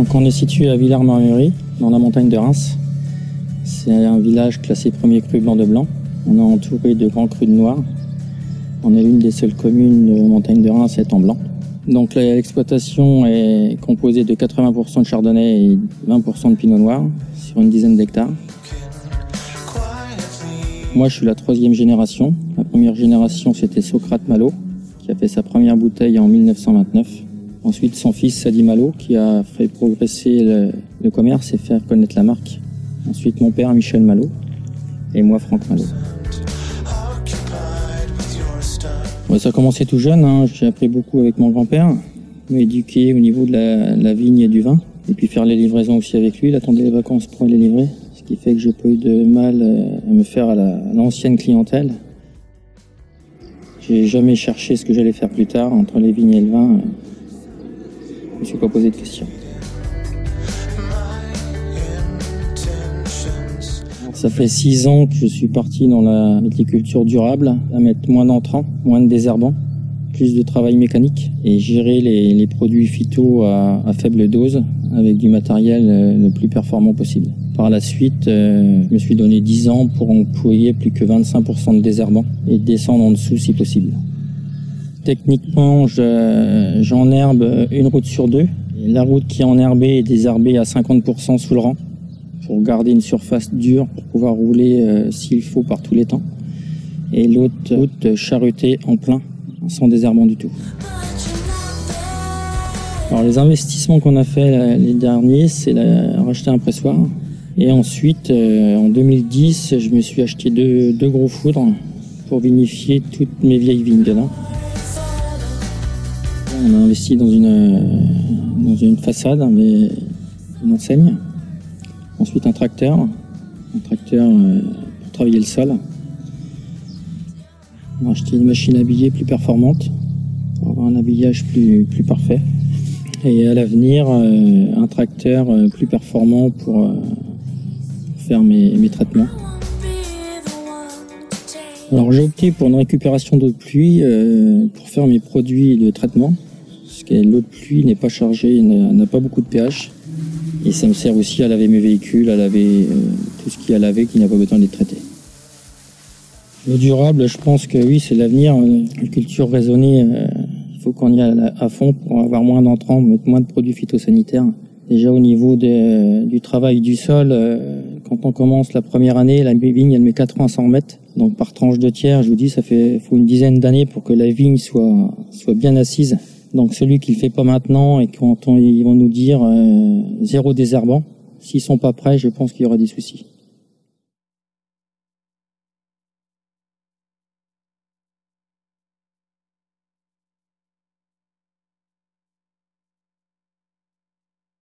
Donc on est situé à Villers-Marmerie, dans la montagne de Reims. C'est un village classé premier cru blanc de blanc. On est entouré de grands crus de noir. On est l'une des seules communes de montagne de Reims à être en blanc. Donc l'exploitation est composée de 80% de chardonnay et 20% de pinot noir sur une dizaine d'hectares. Moi je suis la troisième génération. La première génération c'était Socrate Malo qui a fait sa première bouteille en 1929. Ensuite son fils Sadi Malo qui a fait progresser le commerce et faire connaître la marque. Ensuite mon père Michel Malo et moi Franck Malo. Ouais, ça a commencé tout jeune, hein. J'ai appris beaucoup avec mon grand-père, m'a éduqué au niveau de la vigne et du vin, et puis faire les livraisons aussi avec lui. Il attendait les vacances pour les livrer, ce qui fait que j'ai pas eu de mal à me faire à l'ancienne clientèle. J'ai jamais cherché ce que j'allais faire plus tard entre les vignes et le vin. Je me suis pas posé de questions. Ça fait 6 ans que je suis parti dans la viticulture durable, à mettre moins d'entrants, moins de désherbants, plus de travail mécanique et gérer les produits phyto à faible dose avec du matériel le plus performant possible. Par la suite, je me suis donné 10 ans pour employer plus que 25% de désherbants et descendre en dessous si possible. Techniquement, j'enherbe une route sur 2. Et la route qui est enherbée est désherbée à 50% sous le rang, pour garder une surface dure, pour pouvoir rouler s'il faut par tous les temps. Et l'autre route charrutée en plein, sans désherbant du tout. Alors les investissements qu'on a fait les derniers, c'est racheter un pressoir. Et ensuite, en 2010, je me suis acheté deux gros foudres pour vinifier toutes mes vieilles vignes dedans. On a investi dans une façade, mais une enseigne. Ensuite un tracteur pour travailler le sol. On a acheté une machine à habiller plus performante pour avoir un habillage plus parfait. Et à l'avenir, un tracteur plus performant pour faire mes traitements. Alors j'ai opté pour une récupération d'eau de pluie pour faire mes produits de traitement. Parce que l'eau de pluie n'est pas chargée, n'a pas beaucoup de pH. Et ça me sert aussi à laver mes véhicules, à laver tout ce qui est à laver, qui n'a pas besoin d'être traité. L'eau durable, je pense que oui, c'est l'avenir. La culture raisonnée, il faut qu'on y aille à fond pour avoir moins d'entrants, mettre moins de produits phytosanitaires. Déjà au niveau du travail du sol, quand on commence la première année, la vigne elle met 4 ans à s'en remettre. Donc par tranche de tiers, je vous dis, faut une dizaine d'années pour que la vigne soit bien assise. Donc celui qui le fait pas maintenant et quand ils vont nous dire 0 désherbant, s'ils sont pas prêts, je pense qu'il y aura des soucis.